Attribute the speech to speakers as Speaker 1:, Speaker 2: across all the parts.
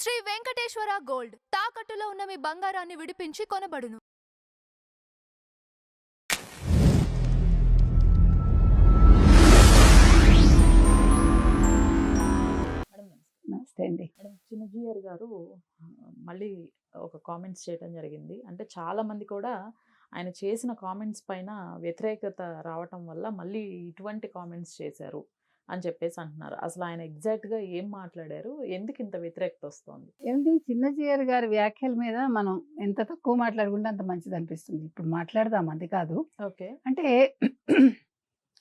Speaker 1: Shri Venkateswara gold తాకట్టులో ఉన్న మీ బంగారాన్ని విడిపించి కొనబడును.
Speaker 2: మేడం
Speaker 3: నమస్తే అండి.
Speaker 2: మేడం చిన్నజీయర్ గారు మళ్ళీ ఒక కామెంట్స్ చేయడం జరిగింది. అంటే చాలామంది కూడా ఆయన చేసిన కామెంట్స్ పైన వ్యతిరేకత రావటం వల్ల మళ్ళీ ఇటువంటి కామెంట్స్ చేశారు అని చెప్పేసి అంటున్నారు. అసలు ఆయన ఎగ్జాక్ట్‌గా ఏం మాట్లాడారు? ఎందుకు ఇంత వ్యతిరేకత వస్తోంది?
Speaker 3: ఏమిటి చిన్నజీయర్ గారి వ్యాఖ్యల మీద మనం ఎంత తక్కువ మాట్లాడుకుంటే అంత మంచిది అనిపిస్తుంది. ఇప్పుడు మాట్లాడదాం అది కాదు.
Speaker 2: ఓకే.
Speaker 3: అంటే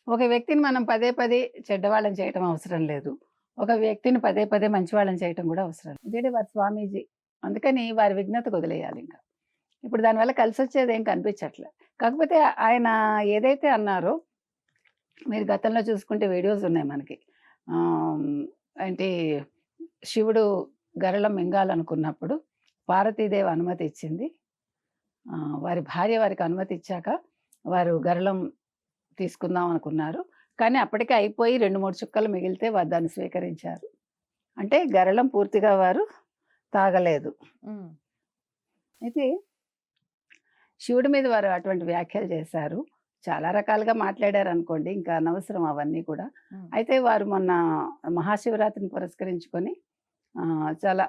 Speaker 3: ఒక వ్యక్తిని మనం పదే పదే చెడ్డవాళ్ళని చేయటం అవసరం లేదు. ఒక వ్యక్తిని పదే పదే మంచివాళ్ళని చేయటం కూడా అవసరం లేదు. ఎందుకంటే వారి స్వామీజీ. అందుకని వారి విఘ్నతకు వదిలేయాలి ఇంకా. ఇప్పుడు దానివల్ల కలిసి వచ్చేది ఏం కనిపించట్లే. కాకపోతే ఆయన ఏదైతే అన్నారో మీరు గతంలో చూసుకుంటే వీడియోస్ ఉన్నాయి మనకి. అంటే శివుడు గరళం మింగాలనుకున్నప్పుడు పార్వతీదేవి అనుమతి ఇచ్చింది. వారి భార్య వారికి అనుమతి ఇచ్చాక వారు గరళం తీసుకుందాం అనుకున్నారు. కానీ అప్పటికే అయిపోయి 2-3 చుక్కలు మిగిలితే వారు దాన్ని స్వీకరించారు. అంటే గరళం పూర్తిగా వారు తాగలేదు. అయితే శివుడి మీద వారు అటువంటి వ్యాఖ్యలు చేశారు. చాలా రకాలుగా మాట్లాడారు అనుకోండి. ఇంకా అనవసరం అవన్నీ కూడా. అయితే వారు మొన్న మహాశివరాత్రిని పురస్కరించుకొని చాలా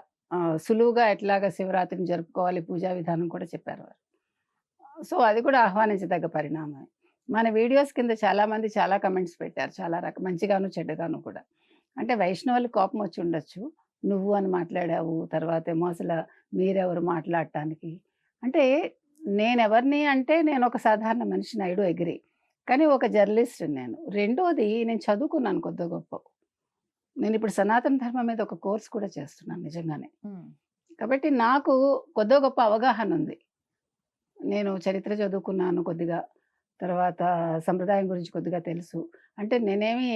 Speaker 3: సులువుగా ఎట్లాగా శివరాత్రిని జరుపుకోవాలి పూజా విధానం కూడా చెప్పారు వారు. సో అది కూడా ఆహ్వానించదగ్గ పరిణామమే. మన వీడియోస్ కింద చాలామంది చాలా కమెంట్స్ పెట్టారు. చాలా మంచిగాను చెడ్డగాను కూడా. అంటే వైష్ణవులకు కోపం వచ్చి ఉండొచ్చు. నువ్వు అని మాట్లాడావు. తర్వాత ఏమో అసలు మీరెవరు మాట్లాడటానికి. అంటే నేనెవరిని అంటే నేను ఒక సాధారణ మనిషిని. I do agree. కానీ ఒక జర్నలిస్ట్‌ని నేను. రెండోది నేను చదువుకున్నాను కొద్దో గొప్పో. నేను ఇప్పుడు సనాతన ధర్మం మీద ఒక కోర్స్ కూడా చేస్తున్నాను నిజంగానే. కాబట్టి నాకు కొద్దో గొప్ప అవగాహన ఉంది. నేను చరిత్ర చదువుకున్నాను కొద్దిగా. తర్వాత సంప్రదాయం గురించి కొద్దిగా తెలుసు. అంటే నేనేమి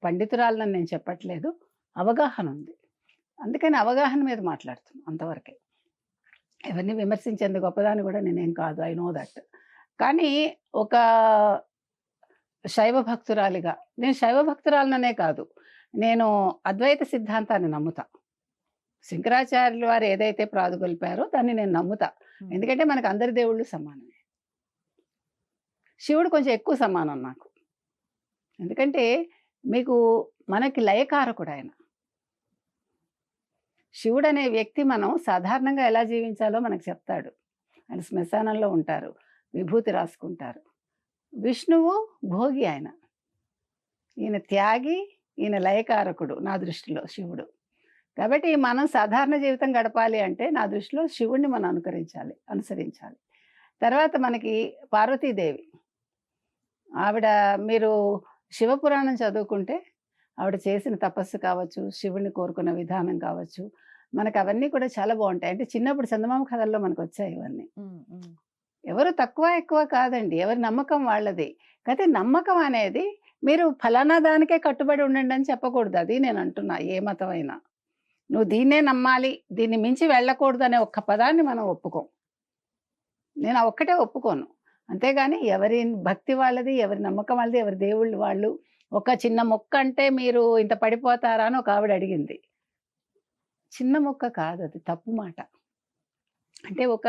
Speaker 3: పండితురాలని నేను చెప్పట్లేదు. అవగాహన ఉంది. అందుకని అవగాహన మీద మాట్లాడుతున్నా అంతవరకే. ఎవరిని విమర్శించేంత గొప్పదాన్ని కూడా నేనేం కాదు. I know that. కానీ ఒక శైవ భక్తురాలిగా నేను శైవ భక్తురాలననే కాదు. నేను అద్వైత సిద్ధాంతాన్ని నమ్ముతా. శంకరాచార్యులు వారు ఏదైతే ప్రాదుగొల్పారో దాన్ని నేను నమ్ముతా. ఎందుకంటే మనకు అందరి దేవుళ్ళు సమానమే. శివుడు కొంచెం ఎక్కువ సమానం నాకు. ఎందుకంటే మీకు మనకి లయకారకుడు ఆయన. శివుడు అనే వ్యక్తి మనం సాధారణంగా ఎలా జీవించాలో మనకు చెప్తాడు. ఆయన శ్మశానంలో ఉంటారు. విభూతి రాసుకుంటారు. విష్ణువు భోగి ఆయన. ఈయన త్యాగి, ఈయన లయకారకుడు నా దృష్టిలో శివుడు. కాబట్టి మనం సాధారణ జీవితం గడపాలి అంటే నా దృష్టిలో శివుడిని మనం అనుసరించాలి. తర్వాత మనకి పార్వతీదేవి. ఆవిడ మీరు శివపురాణం చదువుకుంటే ఆవిడ చేసిన తపస్సు కావచ్చు, శివుడిని కోరుకున్న విధానం కావచ్చు, మనకు అవన్నీ కూడా చాలా బాగుంటాయి. అంటే చిన్నప్పుడు చందమామ కథల్లో మనకు వచ్చాయి ఇవన్నీ. ఎవరు తక్కువ ఎక్కువ కాదండి. ఎవరి నమ్మకం వాళ్ళది. అయితే నమ్మకం అనేది మీరు ఫలానా దానికే కట్టుబడి ఉండండి అని చెప్పకూడదు. అది నేను అంటున్నా. ఏ మతమైనా నువ్వు దీన్నే నమ్మాలి, దీన్ని మించి వెళ్ళకూడదు అనే ఒక్క పదాన్ని మనం ఒప్పుకోం. నేను ఆ ఒక్కటే ఒప్పుకోను. అంతేగాని ఎవరి భక్తి వాళ్ళది, ఎవరి నమ్మకం వాళ్ళది, ఎవరి దేవుళ్ళు వాళ్ళు. ఒక చిన్న మొక్క అంటే మీరు ఇంత పడిపోతారా అని ఒక ఆవిడ అడిగింది. చిన్న మొక్క కాదు, అది తప్పు మాట. అంటే ఒక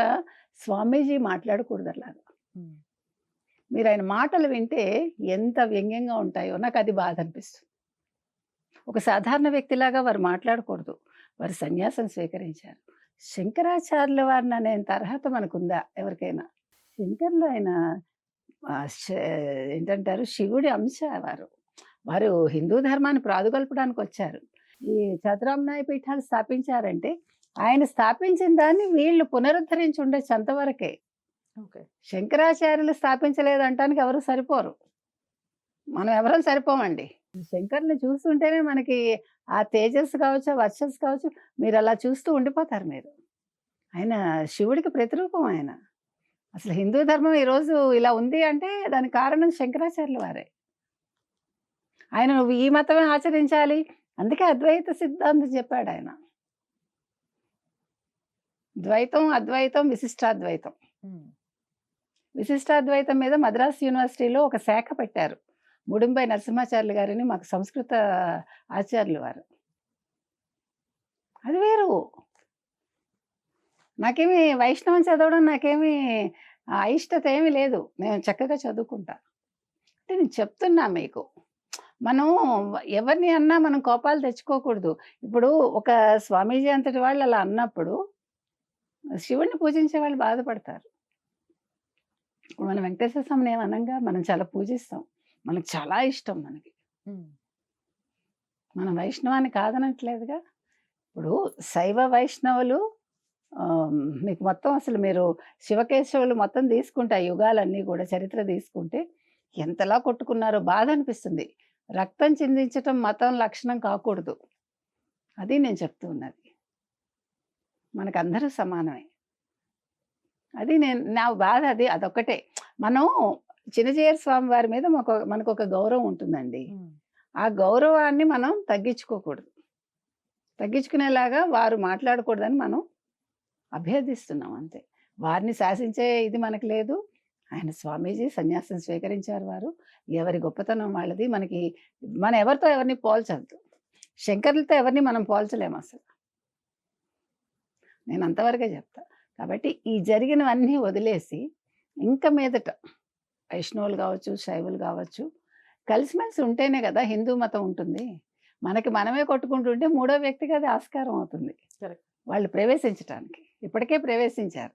Speaker 3: స్వామీజీ మాట్లాడకూడదు అలాగా. మీరు ఆయన మాటలు వింటే ఎంత వ్యంగ్యంగా ఉంటాయో నాకు అది బాధ అనిపిస్తుంది. ఒక సాధారణ వ్యక్తిలాగా వారు మాట్లాడకూడదు. వారు సన్యాసం స్వీకరించారు. శంకరాచార్యుల వారిని అనేంత అర్హత మనకుందా ఎవరికైనా? శంకర్లు ఆయన ఏంటంటారు శివుడి అంశ వారు. వారు హిందూ ధర్మాన్ని ప్రాదుగొల్పడానికి వచ్చారు. ఈ చతురామ్నాయ పీఠాలు స్థాపించారంటే ఆయన స్థాపించిన దాన్ని వీళ్ళు పునరుద్ధరించి ఉండొచ్చు అంతవరకే. శంకరాచార్యులు స్థాపించలేదంటానికి ఎవరు సరిపోరు. మనం ఎవరం సరిపోమండి. శంకర్ని చూస్తుంటేనే మనకి ఆ తేజస్సు కావచ్చు, ఆ వర్చస్సు కావచ్చు, మీరు అలా చూస్తూ ఉండిపోతారు మీరు. ఆయన శివుడికి ప్రతిరూపం ఆయన. అసలు హిందూ ధర్మం ఈరోజు ఇలా ఉంది అంటే దానికి కారణం శంకరాచార్యుల వారే. ఆయన నువ్వు ఈ మతమే ఆచరించాలి, అందుకే అద్వైత సిద్ధాంతం చెప్పాడు ఆయన. ద్వైతం, అద్వైతం, విశిష్టాద్వైతం. విశిష్టాద్వైతం మీద మద్రాస్ యూనివర్సిటీలో ఒక శాఖ పెట్టారు. ముడింబై నరసింహాచార్యులు గారిని మాకు సంస్కృత ఆచార్యులు వారు. అది వేరు. నాకేమి వైష్ణవం చదవడం నాకేమి అయిష్టత ఏమీ లేదు. నేను చక్కగా చదువుకుంటా. అంటే నేను చెప్తున్నా మీకు. మనం ఎవరిని అన్నా మనం కోపాలు తెచ్చుకోకూడదు. ఇప్పుడు ఒక స్వామీజీ అంతటి వాళ్ళు అలా అన్నప్పుడు శివుడిని పూజించే వాళ్ళు బాధపడతారు. ఇప్పుడు మనం వెంకటేశ్వర స్వామిని ఏమి అనంగా మనం చాలా పూజిస్తాం. మనకు చాలా ఇష్టం మనకి. మనం వైష్ణవాన్ని కాదనట్లేదుగా. ఇప్పుడు శైవ వైష్ణవులు మీకు మొత్తం అసలు మీరు శివకేశవులు మొత్తం తీసుకుంటే ఆ యుగాలన్నీ కూడా చరిత్ర తీసుకుంటే ఎంతలా కొట్టుకున్నారో బాధ అనిపిస్తుంది. రక్తం చిందించటం మతం లక్షణం కాకూడదు. అది నేను చెప్తూ ఉన్నది. మనకందరూ సమానమే. అది నా బాధ అది. అదొక్కటే. మనం చిన్నజీయర్ స్వామి వారి మీద మనకొక గౌరవం ఉంటుందండి. ఆ గౌరవాన్ని మనం తగ్గించుకోకూడదు. తగ్గించుకునేలాగా వారు మాట్లాడకూడదని మనం అభ్యర్థిస్తున్నాం అంతే. వారిని శాసించే ఇది మనకు లేదు. ఆయన స్వామీజీ సన్యాసం స్వీకరించారు వారు. ఎవరి గొప్పతనం వాళ్ళది. మనం ఎవరితో ఎవరిని పోల్చొద్దు. శంకరులతో ఎవరిని మనం పోల్చలేము అసలు. నేను అంతవరకే చెప్తా. కాబట్టి ఈ జరిగినవన్నీ వదిలేసి ఇంక మీదట వైష్ణవులు కావచ్చు, శైవులు కావచ్చు, కలిసిమెలిసి ఉంటేనే కదా హిందూ మతం ఉంటుంది. మనమే కొట్టుకుంటుంటే మూడో వ్యక్తికి అది ఆస్కారం అవుతుంది వాళ్ళు ప్రవేశించటానికి. ఇప్పటికే ప్రవేశించారు.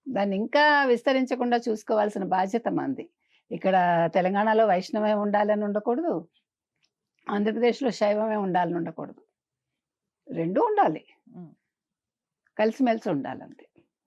Speaker 3: దాన్ని ఇంకా విస్తరించకుండా చూసుకోవాల్సిన బాధ్యత మంది. ఇక్కడ తెలంగాణలో వైష్ణవే ఉండాలని ఉండకూడదు, ఆంధ్రప్రదేశ్లో శైవమే ఉండాలని ఉండకూడదు. రెండూ ఉండాలి, కలిసిమెలిసి ఉండాలంతే.